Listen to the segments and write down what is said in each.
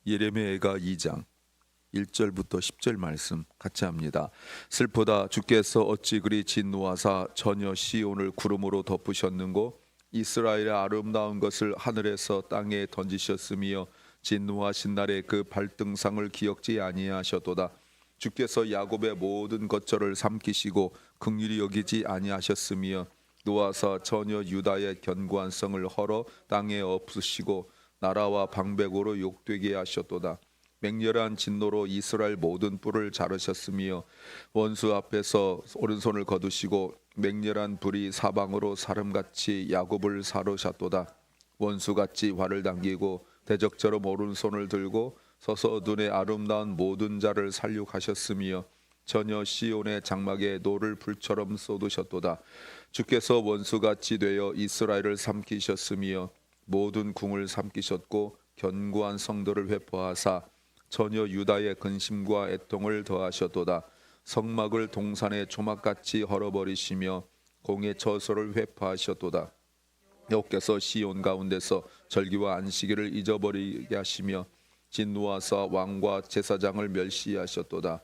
예레미야가 2장 1절부터 10절 말씀 같이 합니다. 슬프다 주께서 어찌 그리 진노하사 전혀 시온을 구름으로 덮으셨는고 이스라엘의 아름다운 것을 하늘에서 땅에 던지셨으며 진노하신 날에 그 발등상을 기억지 아니하셨도다. 주께서 야곱의 모든 것절을 삼키시고 긍휼히 여기지 아니하셨으며 노아사 전혀 유다의 견고한 성을 헐어 땅에 엎으시고 나라와 방백으로 욕되게 하셨도다. 맹렬한 진노로 이스라엘 모든 뿔을 자르셨으며 원수 앞에서 오른손을 거두시고 맹렬한 불이 사방으로 사름같이 야곱을 사르셨도다. 원수같이 활을 당기고 대적처럼 오른손을 들고 서서 눈에 아름다운 모든 자를 살육하셨으며 전혀 시온의 장막에 노를 불처럼 쏟으셨도다. 주께서 원수같이 되어 이스라엘을 삼키셨으며 모든 궁을 삼키셨고 견고한 성도를 회포하사 전혀 유다의 근심과 애통을 더하셨도다. 성막을 동산의 조막같이 헐어버리시며 공의 처소를 회포하셨도다. 여호께서 시온 가운데서 절기와 안식일을 잊어버리게 하시며 진노하사 왕과 제사장을 멸시하셨도다.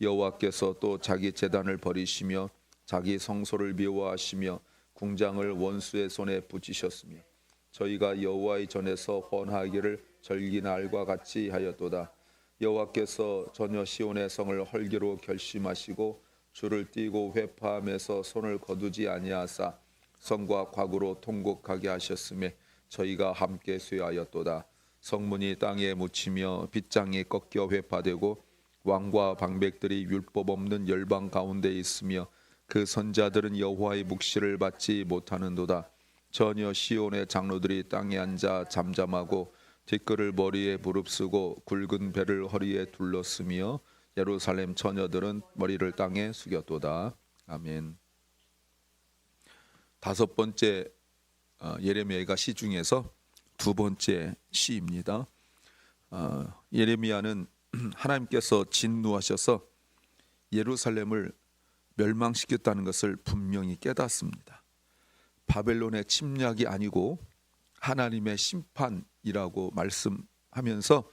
여호와께서 또 자기 제단을 버리시며 자기 성소를 미워하시며 궁장을 원수의 손에 붙이셨으며 저희가 여호와의 전에서 헌하기를 절기날과 같이 하였도다. 여호와께서 전혀 시온의 성을 헐기로 결심하시고 줄을 띄고 회파함에서 손을 거두지 아니하사 성과 과구로 통곡하게 하셨음에 저희가 함께 쇠하였도다. 성문이 땅에 묻히며 빗장이 꺾여 회파되고 왕과 방백들이 율법 없는 열방 가운데 있으며 그 선자들은 여호와의 묵시를 받지 못하는도다. 전혀 시온의 장로들이 땅에 앉아 잠잠하고 뒷글을 머리에 무릅쓰고 굵은 배를 허리에 둘렀으며 예루살렘 처녀들은 머리를 땅에 숙였도다. 아멘. 다섯 번째 예레미야가 시 중에서 두 번째 시입니다. 예레미야는 하나님께서 진노하셔서 예루살렘을 멸망시켰다는 것을 분명히 깨닫습니다. 바벨론의 침략이 아니고 하나님의 심판이라고 말씀하면서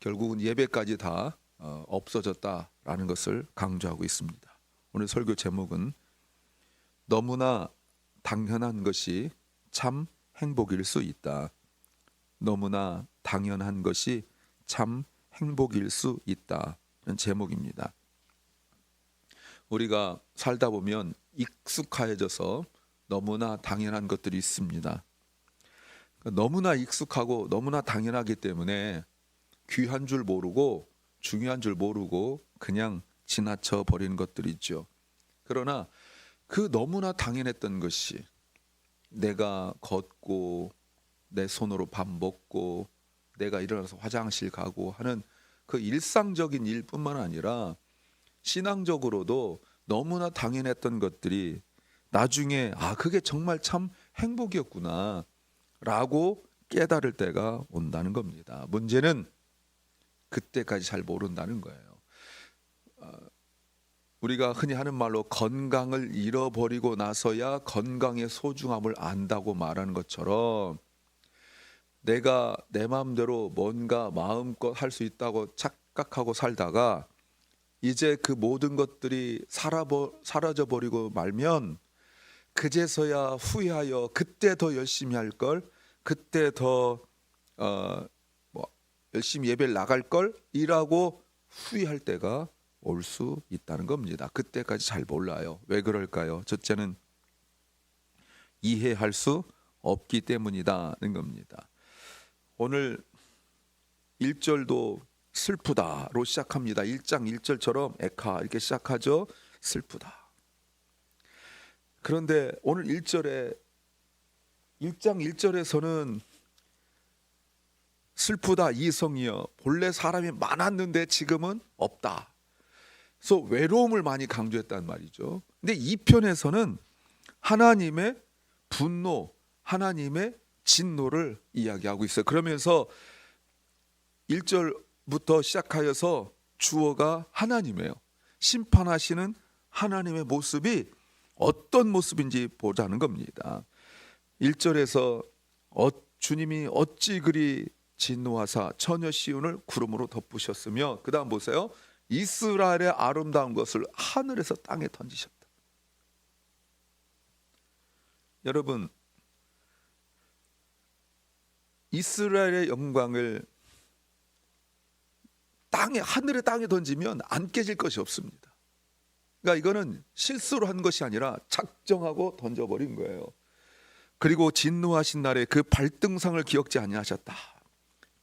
결국은 예배까지 다 없어졌다라는 것을 강조하고 있습니다. 오늘 설교 제목은 너무나 당연한 것이 참 행복일 수 있다. 너무나 당연한 것이 참 행복일 수 있다는 제목입니다. 우리가 살다 보면 익숙해져서 너무나 당연한 것들이 있습니다. 너무나 익숙하고 너무나 당연하기 때문에 귀한 줄 모르고 중요한 줄 모르고 그냥 지나쳐 버리는 것들이 있죠. 그러나 그 너무나 당연했던 것이 내가 걷고 내 손으로 밥 먹고 내가 일어나서 화장실 가고 하는 그 일상적인 일뿐만 아니라 신앙적으로도 너무나 당연했던 것들이 나중에 그게 정말 참 행복이었구나 라고 깨달을 때가 온다는 겁니다. 문제는 그때까지 잘 모른다는 거예요. 우리가 흔히 하는 말로 건강을 잃어버리고 나서야 건강의 소중함을 안다고 말하는 것처럼 내가 내 마음대로 뭔가 마음껏 할 수 있다고 착각하고 살다가 이제 그 모든 것들이 사라져 버리고 말면 그제서야 후회하여 그때 더 열심히 할 걸, 그때 더 열심히 예배를 나갈 걸 이라고 후회할 때가 올 수 있다는 겁니다. 그때까지 잘 몰라요. 왜 그럴까요? 첫째는 이해할 수 없기 때문이다는 겁니다. 오늘 1절도 슬프다로 시작합니다. 1장 1절처럼 에카 이렇게 시작하죠. 슬프다. 그런데 오늘 1장 1절에서는 슬프다 이성이여 본래 사람이 많았는데 지금은 없다. 그래서 외로움을 많이 강조했단 말이죠. 근데 2편에서는 하나님의 분노, 하나님의 진노를 이야기하고 있어요. 그러면서 1절부터 시작하여서 주어가 하나님이에요. 심판하시는 하나님의 모습이 어떤 모습인지 보자는 겁니다. 1절에서 주님이 어찌 그리 진노하사 처녀 시온을 구름으로 덮으셨으며, 그 다음 보세요. 이스라엘의 아름다운 것을 하늘에서 땅에 던지셨다. 여러분, 이스라엘의 영광을 하늘에 땅에 던지면 안 깨질 것이 없습니다. 그러니까 이거는 실수로 한 것이 아니라 작정하고 던져버린 거예요. 그리고 진노하신 날에 그 발등상을 기억지 아니하셨다.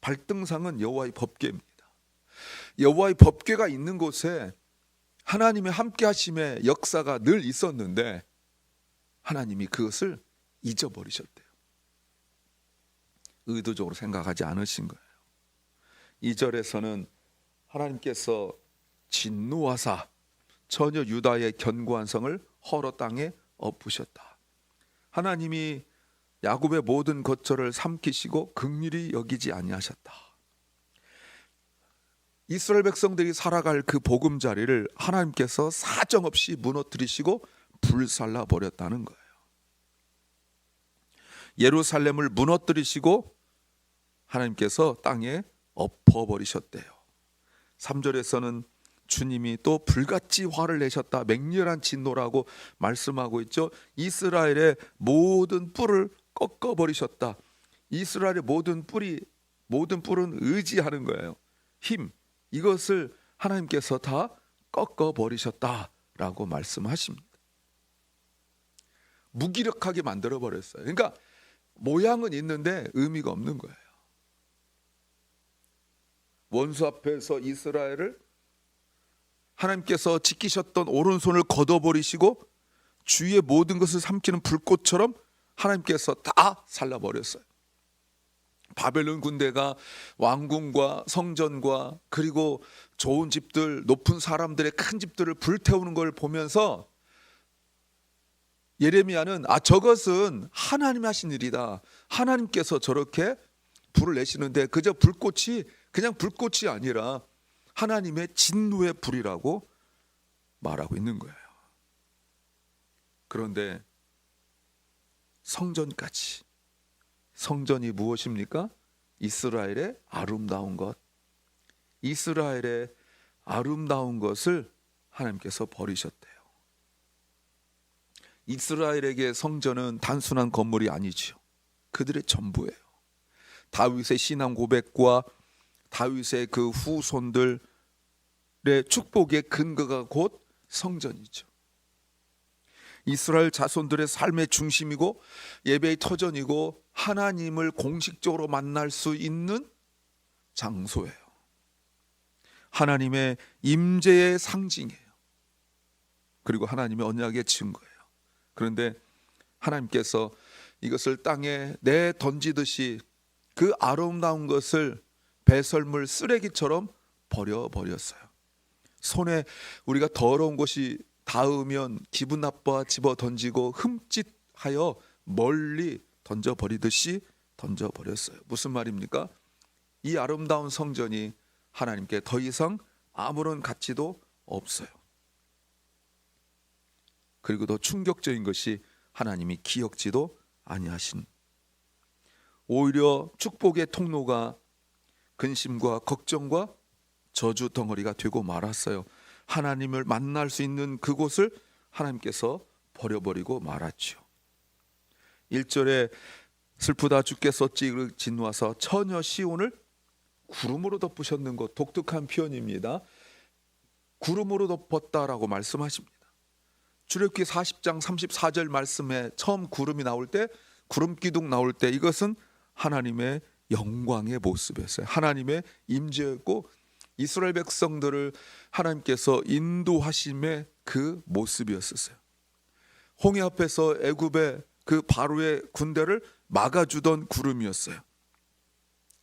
발등상은 여호와의 법궤입니다. 여호와의 법궤가 있는 곳에 하나님의 함께하심의 역사가 늘 있었는데 하나님이 그것을 잊어버리셨대요. 의도적으로 생각하지 않으신 거예요. 2절에서는 하나님께서 진노하사 처녀 유다의 견고한 성을 허러 땅에 엎으셨다. 하나님이 야곱의 모든 거처를 삼키시고 긍휼히 여기지 아니하셨다. 이스라엘 백성들이 살아갈 그 보금자리를 하나님께서 사정없이 무너뜨리시고 불살라 버렸다는 거예요. 예루살렘을 무너뜨리시고 하나님께서 땅에 엎어버리셨대요. 3절에서는 주님이 또 불같이 화를 내셨다. 맹렬한 진노라고 말씀하고 있죠. 이스라엘의 모든 뿔을 꺾어버리셨다. 이스라엘의 모든 뿔은 의지하는 거예요. 힘, 이것을 하나님께서 다 꺾어버리셨다라고 말씀하십니다. 무기력하게 만들어버렸어요. 그러니까 모양은 있는데 의미가 없는 거예요. 원수 앞에서 이스라엘을 하나님께서 지키셨던 오른손을 걷어버리시고 주위의 모든 것을 삼키는 불꽃처럼 하나님께서 다 살라버렸어요. 바벨론 군대가 왕궁과 성전과 그리고 좋은 집들, 높은 사람들의 큰 집들을 불태우는 걸 보면서 예레미야는 저것은 하나님이 하신 일이다. 하나님께서 저렇게 불을 내시는데 그저 불꽃이 그냥 불꽃이 아니라 하나님의 진노의 불이라고 말하고 있는 거예요. 그런데 성전까지, 성전이 무엇입니까? 이스라엘의 아름다운 것, 이스라엘의 아름다운 것을 하나님께서 버리셨대요. 이스라엘에게 성전은 단순한 건물이 아니죠. 그들의 전부예요. 다윗의 신앙 고백과 다윗의 그 후손들의 축복의 근거가 곧 성전이죠. 이스라엘 자손들의 삶의 중심이고 예배의 터전이고 하나님을 공식적으로 만날 수 있는 장소예요. 하나님의 임재의 상징이에요. 그리고 하나님의 언약의 증거예요. 그런데 하나님께서 이것을 땅에 내던지듯이 그 아름다운 것을 배설물 쓰레기처럼 버려버렸어요. 손에 우리가 더러운 것이 닿으면 기분 나빠 집어 던지고 흠칫하여 멀리 던져버리듯이 던져버렸어요. 무슨 말입니까? 이 아름다운 성전이 하나님께 더 이상 아무런 가치도 없어요. 그리고 더 충격적인 것이 하나님이 기억지도 아니하신, 오히려 축복의 통로가 근심과 걱정과 저주 덩어리가 되고 말았어요. 하나님을 만날 수 있는 그곳을 하나님께서 버려버리고 말았죠. 1절에 슬프다 주께서 어찌 진노하사 처녀 시온을 구름으로 덮으셨는 것, 독특한 표현입니다. 구름으로 덮었다라고 말씀하십니다. 출애굽기 40장 34절 말씀에 처음 구름이 나올 때, 구름 기둥 나올 때 이것은 하나님의 영광의 모습이었어요. 하나님의 임재였고 이스라엘 백성들을 하나님께서 인도하심의 그 모습이었어요. 홍해 앞에서 애굽의 그 바로의 군대를 막아주던 구름이었어요.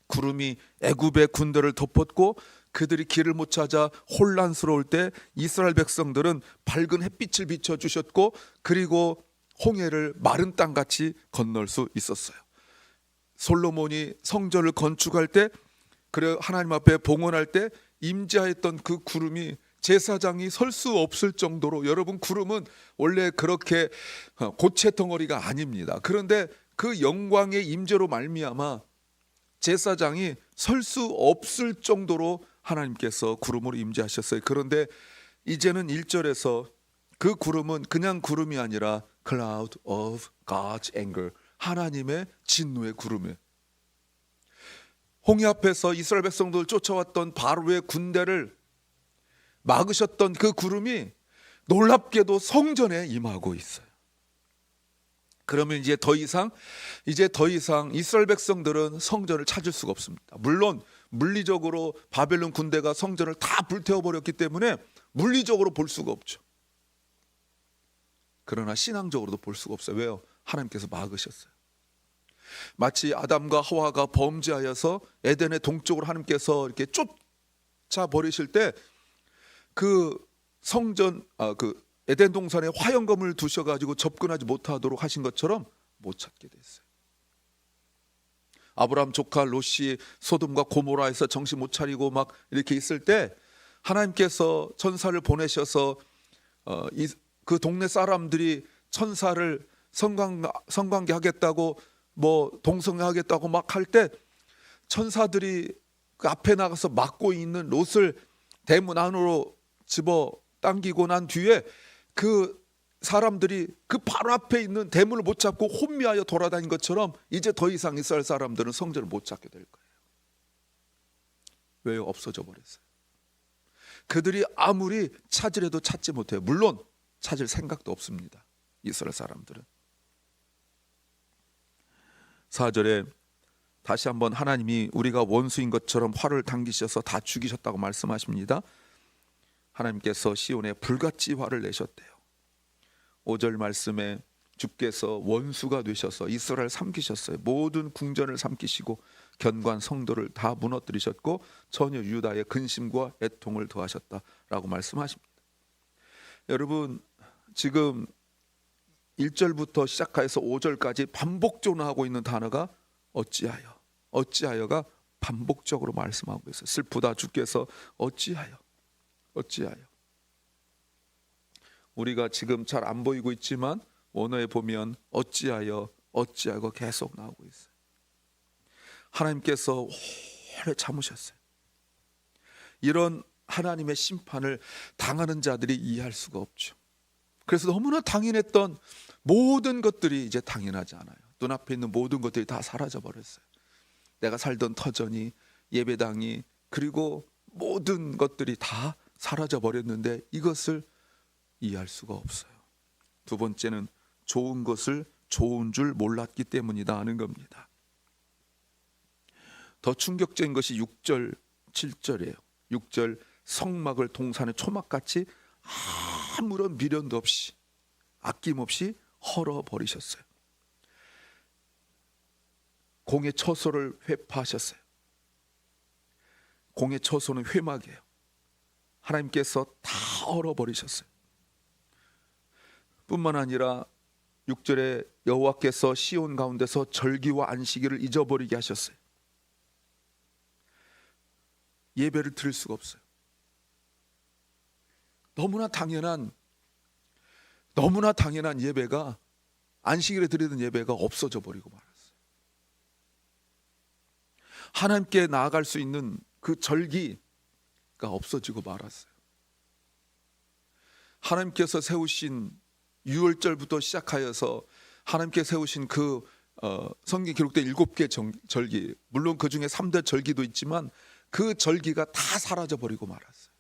구름이 애굽의 군대를 덮었고 그들이 길을 못 찾아 혼란스러울 때 이스라엘 백성들은 밝은 햇빛을 비춰주셨고 그리고 홍해를 마른 땅같이 건널 수 있었어요. 솔로몬이 성전을 건축할 때, 그래 하나님 앞에 봉헌할 때 임재했던 그 구름이 제사장이 설 수 없을 정도로, 여러분 구름은 원래 그렇게 고체 덩어리가 아닙니다. 그런데 그 영광의 임재로 말미암아 제사장이 설 수 없을 정도로 하나님께서 구름으로 임재하셨어요. 그런데 이제는 1절에서 그 구름은 그냥 구름이 아니라 Cloud of God's anger, 하나님의 진노의 구름이에요. 홍해 앞에서 이스라엘 백성들을 쫓아왔던 바로의 군대를 막으셨던 그 구름이 놀랍게도 성전에 임하고 있어요. 그러면 이제 더 이상 이스라엘 백성들은 성전을 찾을 수가 없습니다. 물론 물리적으로 바벨론 군대가 성전을 다 불태워 버렸기 때문에 물리적으로 볼 수가 없죠. 그러나 신앙적으로도 볼 수가 없어요. 왜요? 하나님께서 막으셨어요. 마치 아담과 하와가 범죄하여서 에덴의 동쪽으로 하나님께서 이렇게 쫓아 버리실 때 그 성전 그 에덴 동산에 화영검을 두셔가지고 접근하지 못하도록 하신 것처럼 못 찾게 됐어요. 아브라함 조카 롯이 소돔과 고모라에서 정신 못 차리고 막 이렇게 있을 때 하나님께서 천사를 보내셔서 그 동네 사람들이 천사를 성관계 하겠다고 뭐 동성하겠다고 막 할 때 천사들이 그 앞에 나가서 막고 있는 롯을 대문 안으로 집어 당기고 난 뒤에 그 사람들이 그 바로 앞에 있는 대문을 못 잡고 혼미하여 돌아다닌 것처럼 이제 더 이상 이스라엘 사람들은 성전을 못 찾게 될 거예요. 왜요? 없어져 버렸어요. 그들이 아무리 찾으려도 찾지 못해요. 물론 찾을 생각도 없습니다. 이스라엘 사람들은. 4절에 다시 한번 하나님이 우리가 원수인 것처럼 활을 당기셔서 다 죽이셨다고 말씀하십니다. 하나님께서 시온에 불같이 화를 내셨대요. 5절 말씀에 주께서 원수가 되셔서 이스라엘 삼키셨어요. 모든 궁전을 삼키시고 견고한 성도를 다 무너뜨리셨고 전혀 유다의 근심과 애통을 더하셨다라고 말씀하십니다. 여러분, 지금 1절부터 시작해서 5절까지 반복적으로 하고 있는 단어가 어찌하여가 반복적으로 말씀하고 있어요. 슬프다 주께서 어찌하여. 우리가 지금 잘 안 보이고 있지만 원어에 보면 어찌하여 계속 나오고 있어요. 하나님께서 오래 참으셨어요. 이런 하나님의 심판을 당하는 자들이 이해할 수가 없죠. 그래서 너무나 당연했던 모든 것들이 이제 당연하지 않아요. 눈앞에 있는 모든 것들이 다 사라져 버렸어요. 내가 살던 터전이, 예배당이, 그리고 모든 것들이 다 사라져 버렸는데 이것을 이해할 수가 없어요. 두 번째는 좋은 것을 좋은 줄 몰랐기 때문이다 하는 겁니다. 더 충격적인 것이 6절, 7절이에요. 6절 성막을 동산의 초막같이 아무런 미련도 없이 아낌없이 헐어버리셨어요. 공의 처소를 회파하셨어요. 공의 처소는 회막이에요. 하나님께서 다 헐어버리셨어요. 뿐만 아니라 6절에 여호와께서 시온 가운데서 절기와 안식일을 잊어버리게 하셨어요. 예배를 드릴 수가 없어요. 너무나 당연한 예배가, 안식일에 드리던 예배가 없어져 버리고 말았어요. 하나님께 나아갈 수 있는 그 절기가 없어지고 말았어요. 하나님께서 세우신 6월절부터 시작하여서 하나님께 세우신 그 성경에 기록된 7개 절기, 물론 그 중에 3대 절기도 있지만 그 절기가 다 사라져 버리고 말았어요.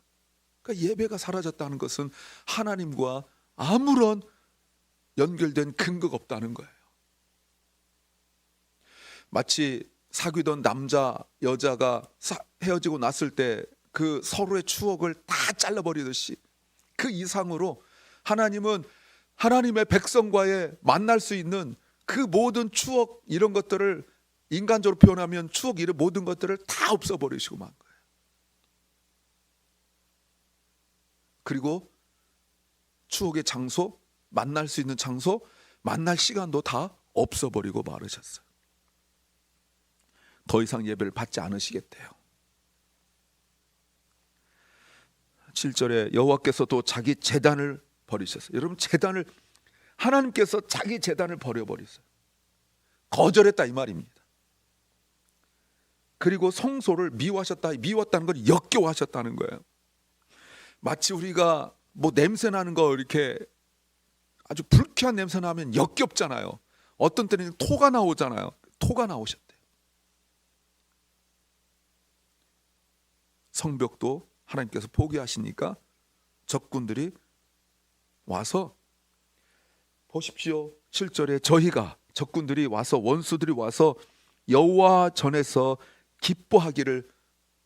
그러니까 예배가 사라졌다는 것은 하나님과 아무런 연결된 근거가 없다는 거예요. 마치 사귀던 남자 여자가 헤어지고 났을 때 그 서로의 추억을 다 잘라버리듯이 그 이상으로 하나님은 하나님의 백성과의 만날 수 있는 그 모든 추억, 이런 것들을 인간적으로 표현하면 추억, 이런 모든 것들을 다 없애버리시고 만 거예요. 그리고 추억의 장소, 만날 수 있는 장소, 만날 시간도 다 없어버리고 말으셨어요. 더 이상 예배를 받지 않으시겠대요. 7절에 여호와께서 또 자기 제단을 버리셨어요. 여러분, 하나님께서 자기 제단을 버려버렸어요. 거절했다 이 말입니다. 그리고 성소를 미웠다는 걸 역겨워하셨다는 거예요. 마치 우리가 뭐 냄새 나는 거 이렇게 아주 불쾌한 냄새 나면 역겹잖아요. 어떤 때는 토가 나오잖아요. 토가 나오셨대요. 성벽도 하나님께서 포기하시니까 적군들이 와서, 보십시오. 7절에 저희가, 적군들이 와서, 원수들이 와서 여호와 전에서 기뻐하기를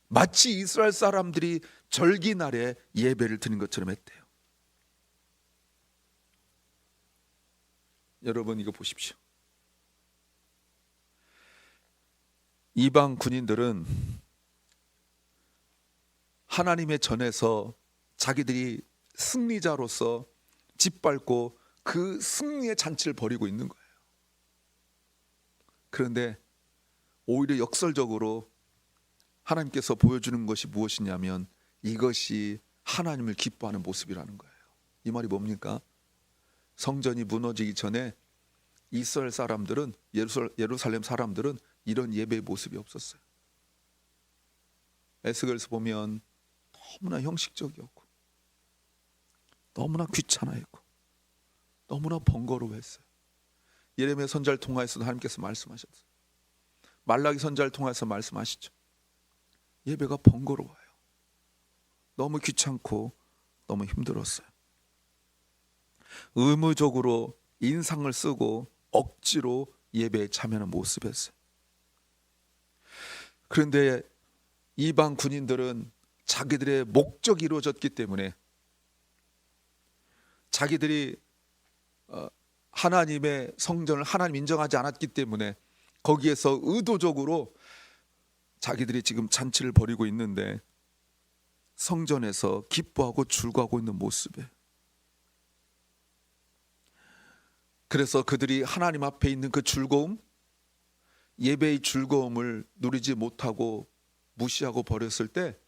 마치 이스라엘 사람들이 절기날에 예배를 드린 것처럼 했대요. 여러분 이거 보십시오. 이방 군인들은 하나님의 전에서 자기들이 승리자로서 짓밟고 그 승리의 잔치를 벌이고 있는 거예요. 그런데 오히려 역설적으로 하나님께서 보여주는 것이 무엇이냐면 이것이 하나님을 기뻐하는 모습이라는 거예요. 이 말이 뭡니까? 성전이 무너지기 전에 이스라엘 사람들은, 예루살렘 사람들은 이런 예배의 모습이 없었어요. 에스겔에서 보면 너무나 형식적이었고 너무나 귀찮아했고 너무나 번거로워했어요. 예레미야 선지자를 통하여서도 하나님께서 말씀하셨어요. 말라기 선지자를 통해서 말씀하시죠. 예배가 번거로워요. 너무 귀찮고 너무 힘들었어요. 의무적으로 인상을 쓰고 억지로 예배에 참여하는 모습이었어요. 그런데 이방 군인들은 자기들의 목적이 이루어졌기 때문에, 자기들이 하나님의 성전을 하나님 인정하지 않았기 때문에 거기에서 의도적으로 자기들이 지금 잔치를 벌이고 있는데 성전에서 기뻐하고 즐거워하고 있는 모습에, 그래서 그들이 하나님 앞에 있는 그 즐거움, 예배의 즐거움을 누리지 못하고 무시하고 버렸을 때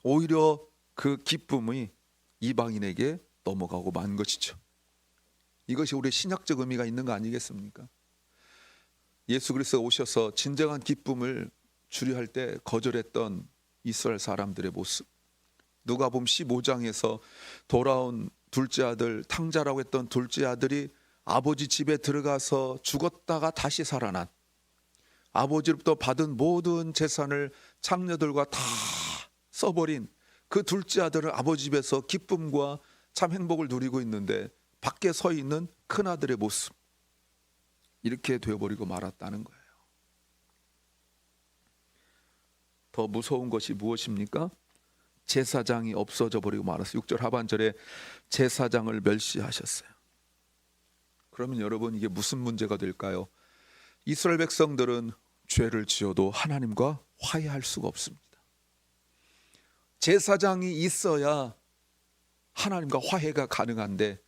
오히려 그 기쁨이 이방인에게 넘어가고 만 것이죠. 이것이 우리의 신약적 의미가 있는 거 아니겠습니까? 예수 그리스도가 오셔서 진정한 기쁨을 주려 할 때 거절했던 이스라엘 사람들의 모습, 누가복음 15장에서 돌아온 둘째 아들, 탕자라고 했던 둘째 아들이 아버지 집에 들어가서 죽었다가 다시 살아난, 아버지로부터 받은 모든 재산을 장녀들과 다 써버린 그 둘째 아들은 아버지 집에서 기쁨과 참 행복을 누리고 있는데 밖에 서 있는 큰아들의 모습, 이렇게 되어버리고 말았다는 거예요. 더 무서운 것이 무엇입니까? 제사장이 없어져 버리고 말았어요. 6절 하반절에 제사장을 멸시하셨어요. 그러면 여러분 이게 무슨 문제가 될까요? 이스라엘 백성들은 죄를 지어도 하나님과 화해할 수가 없습니다. 제사장이 있어야 하나님과 화해가 가능한데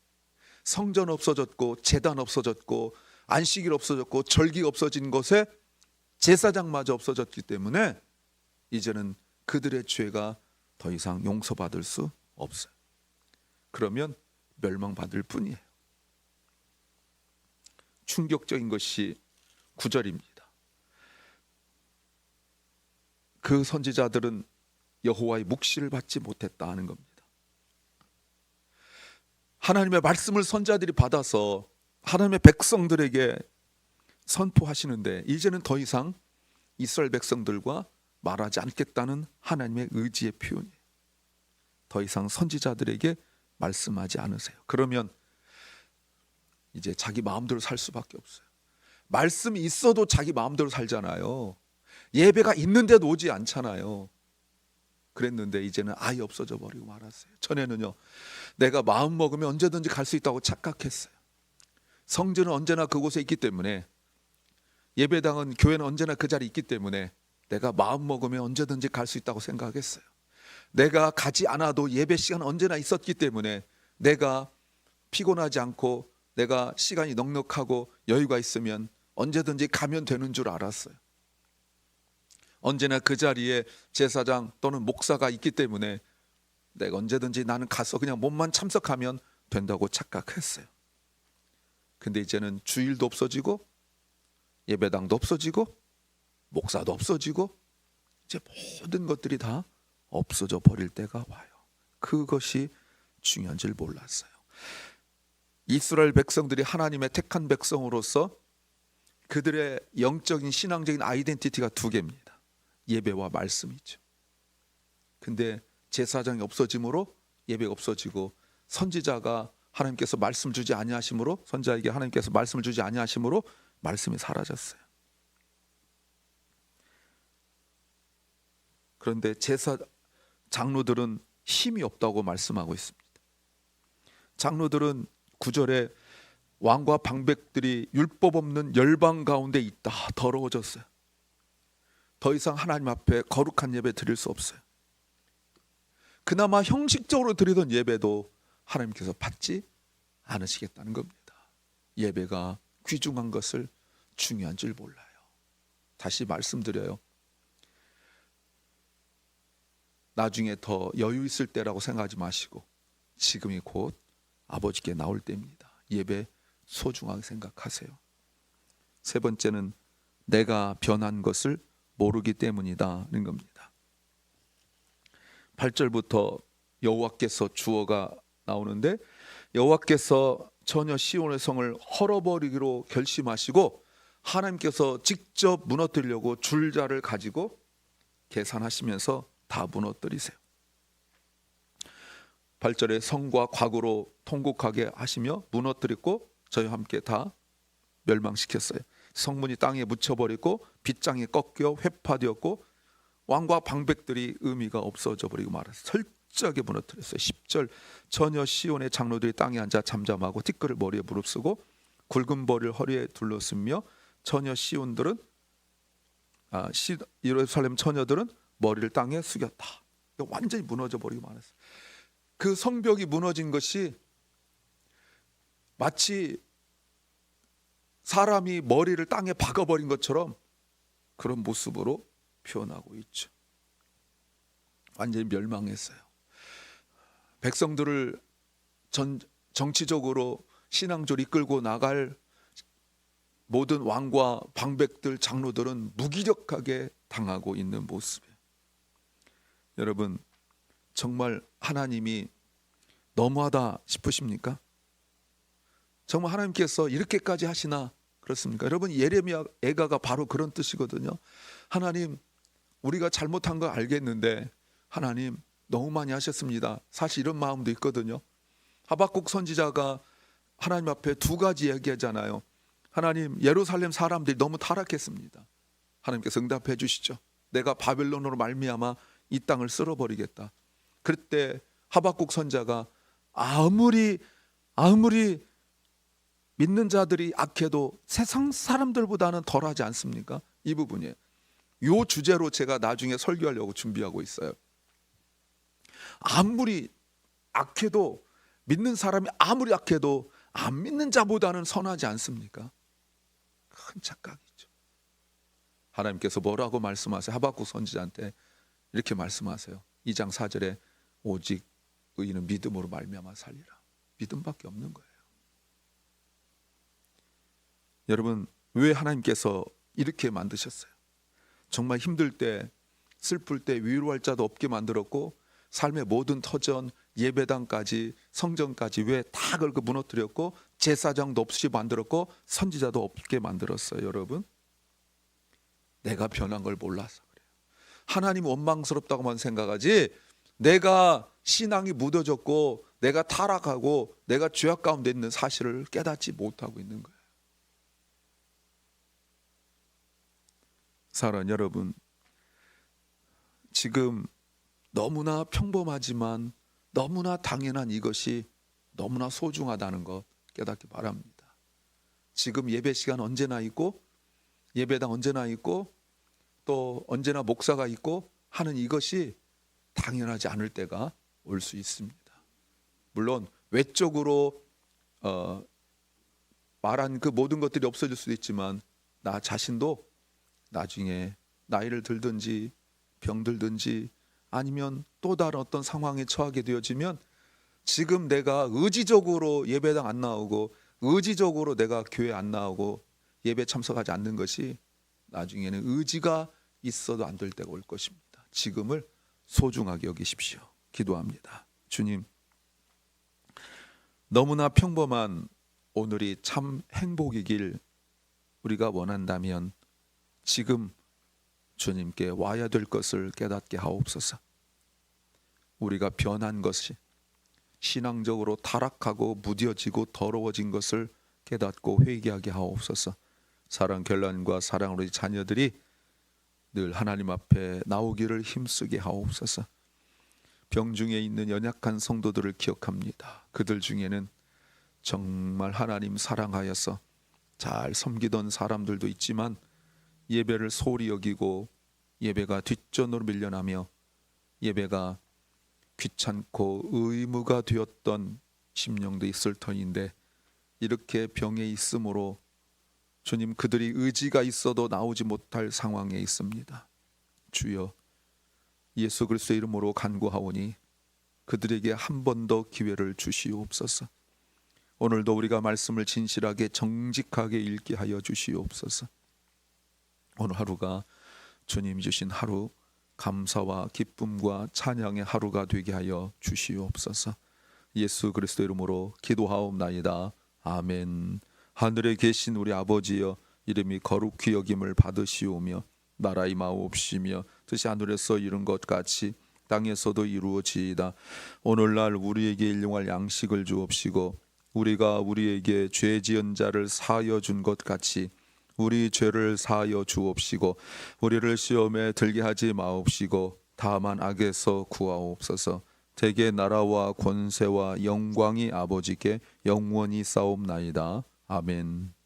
성전 없어졌고 제단 없어졌고 안식일 없어졌고 절기가 없어진 것에 제사장마저 없어졌기 때문에 이제는 그들의 죄가 더 이상 용서받을 수 없어요. 그러면 멸망받을 뿐이에요. 충격적인 것이 9절입니다. 그 선지자들은 여호와의 묵시를 받지 못했다 하는 겁니다. 하나님의 말씀을 선지자들이 받아서 하나님의 백성들에게 선포하시는데 이제는 더 이상 이스라엘 백성들과 말하지 않겠다는 하나님의 의지의 표현이에요. 더 이상 선지자들에게 말씀하지 않으세요. 그러면 이제 자기 마음대로 살 수밖에 없어요. 말씀이 있어도 자기 마음대로 살잖아요. 예배가 있는데도 오지 않잖아요. 그랬는데 이제는 아예 없어져 버리고 말았어요. 전에는요, 내가 마음 먹으면 언제든지 갈 수 있다고 착각했어요. 성전은 언제나 그곳에 있기 때문에, 예배당은, 교회는 언제나 그 자리에 있기 때문에 내가 마음 먹으면 언제든지 갈 수 있다고 생각했어요. 내가 가지 않아도 예배 시간은 언제나 있었기 때문에 내가 피곤하지 않고 내가 시간이 넉넉하고 여유가 있으면 언제든지 가면 되는 줄 알았어요. 언제나 그 자리에 제사장 또는 목사가 있기 때문에 내가 언제든지 나는 가서 그냥 몸만 참석하면 된다고 착각했어요. 근데 이제는 주일도 없어지고 예배당도 없어지고 목사도 없어지고 이제 모든 것들이 다 없어져 버릴 때가 와요. 그것이 중요한 줄 몰랐어요. 이스라엘 백성들이 하나님의 택한 백성으로서 그들의 영적인 신앙적인 아이덴티티가 두 개입니다. 예배와 말씀이죠. 근데 제사장이 없어짐으로 예배가 없어지고, 선지자가 하나님께서 말씀 주지 아니하심으로, 선지자에게 하나님께서 말씀을 주지 아니하심으로 말씀이 사라졌어요. 그런데 제사 장로들은 힘이 없다고 말씀하고 있습니다. 장로들은 9절에 왕과 방백들이 율법 없는 열방 가운데 있다. 더러워졌어요. 더 이상 하나님 앞에 거룩한 예배 드릴 수 없어요. 그나마 형식적으로 드리던 예배도 하나님께서 받지 않으시겠다는 겁니다. 예배가 귀중한 것을, 중요한 줄 몰라요. 다시 말씀드려요. 나중에 더 여유 있을 때라고 생각하지 마시고 지금이 곧 아버지께 나올 때입니다. 예배 소중하게 생각하세요. 세 번째는 내가 변한 것을 모르기 때문이다는 겁니다. 8절부터 여호와께서 주어가 나오는데, 여호와께서 전혀 시온의 성을 헐어버리기로 결심하시고 하나님께서 직접 무너뜨리려고 줄자를 가지고 계산하시면서 다 무너뜨리세요. 8절에 성과 과거로 통곡하게 하시며 무너뜨리고 저희와 함께 다 멸망시켰어요. 성문이 땅에 묻혀버리고 빗장이 꺾여 회파되었고 왕과 방백들이 의미가 없어져 버리고 말았어요. 철저하게 무너뜨렸어요. 10절 전혀 시온의 장로들이 땅에 앉아 잠잠하고 티끌을 머리에 무릅쓰고 굵은 머리를 허리에 둘러쓰며 전혀 시온들은 예루살렘 처녀들은 머리를 땅에 숙였다. 완전히 무너져 버리고 말았어요. 그 성벽이 무너진 것이 마치 사람이 머리를 땅에 박아버린 것처럼 그런 모습으로 표현하고 있죠. 완전히 멸망했어요. 백성들을 정치적으로 신앙적으로 이끌고 나갈 모든 왕과 방백들, 장로들은 무기력하게 당하고 있는 모습이에요. 여러분, 정말 하나님이 너무하다 싶으십니까? 정말 하나님께서 이렇게까지 하시나 그렇습니까? 여러분, 예레미야 애가가 바로 그런 뜻이거든요. 하나님, 우리가 잘못한 거 알겠는데 하나님 너무 많이 하셨습니다. 사실 이런 마음도 있거든요. 하박국 선지자가 하나님 앞에 두 가지 얘기하잖아요. 하나님, 예루살렘 사람들이 너무 타락했습니다. 하나님께서 응답해 주시죠. 내가 바벨론으로 말미암아 이 땅을 쓸어버리겠다. 그때 하박국 선자가 아무리 믿는 자들이 악해도 세상 사람들보다는 덜하지 않습니까? 이 부분이에요. 이 주제로 제가 나중에 설교하려고 준비하고 있어요. 아무리 악해도, 믿는 사람이 아무리 악해도 안 믿는 자보다는 선하지 않습니까? 큰 착각이죠. 하나님께서 뭐라고 말씀하세요? 하박국 선지자한테 이렇게 말씀하세요. 2장 4절에 오직 의인은 믿음으로 말미암아 살리라. 믿음밖에 없는 거예요. 여러분, 왜 하나님께서 이렇게 만드셨어요? 정말 힘들 때, 슬플 때 위로할 자도 없게 만들었고 삶의 모든 터전, 예배당까지, 성전까지 왜 다 그렇게 무너뜨렸고 제사장도 없이 만들었고 선지자도 없게 만들었어요. 여러분, 내가 변한 걸 몰라서 그래요. 하나님 원망스럽다고만 생각하지, 내가 신앙이 무뎌졌고 내가 타락하고 내가 죄악 가운데 있는 사실을 깨닫지 못하고 있는 거예요. 사랑하는 여러분, 지금 너무나 평범하지만 너무나 당연한 이것이 너무나 소중하다는 것 깨닫기 바랍니다. 지금 예배 시간 언제나 있고 예배당 언제나 있고 또 언제나 목사가 있고 하는 이것이 당연하지 않을 때가 올 수 있습니다. 물론 외적으로 말한 그 모든 것들이 없어질 수도 있지만 나 자신도 나중에 나이를 들든지 병들든지 아니면 또 다른 어떤 상황에 처하게 되어지면 지금 내가 의지적으로 예배당 안 나오고 의지적으로 내가 교회 안 나오고 예배 참석하지 않는 것이 나중에는 의지가 있어도 안 될 때가 올 것입니다. 지금을 소중하게 여기십시오. 기도합니다. 주님, 너무나 평범한 오늘이 참 행복이길 우리가 원한다면 지금 주님께 와야 될 것을 깨닫게 하옵소서. 우리가 변한 것이 신앙적으로 타락하고 무뎌지고 더러워진 것을 깨닫고 회개하게 하옵소서. 사랑 결란과 사랑으로 자녀들이 늘 하나님 앞에 나오기를 힘쓰게 하옵소서. 병중에 있는 연약한 성도들을 기억합니다. 그들 중에는 정말 하나님 사랑하여서 잘 섬기던 사람들도 있지만 예배를 소홀히 여기고 예배가 뒷전으로 밀려나며 예배가 귀찮고 의무가 되었던 심령도 있을 터인데 이렇게 병에 있으므로 주님, 그들이 의지가 있어도 나오지 못할 상황에 있습니다. 주여, 예수 그리스도의 이름으로 간구하오니 그들에게 한 번 더 기회를 주시옵소서. 오늘도 우리가 말씀을 진실하게 정직하게 읽게 하여 주시옵소서. 오늘 하루가 주님 주신 하루, 감사와 기쁨과 찬양의 하루가 되게 하여 주시옵소서. 예수 그리스도 이름으로 기도하옵나이다. 아멘. 하늘에 계신 우리 아버지여, 이름이 거룩히 여김을 받으시오며 나라 임하옵시며 뜻이 하늘에서 이룬 것 같이 땅에서도 이루어지이다. 오늘날 우리에게 일용할 양식을 주옵시고 우리가 우리에게 죄 지은 자를 사하여 준 것 같이 우리 죄를 사하여 주옵시고 우리를 시험에 들게 하지 마옵시고 다만 악에서 구하옵소서. 대개 나라와 권세와 영광이 아버지께 영원히 싸움나이다. 아멘.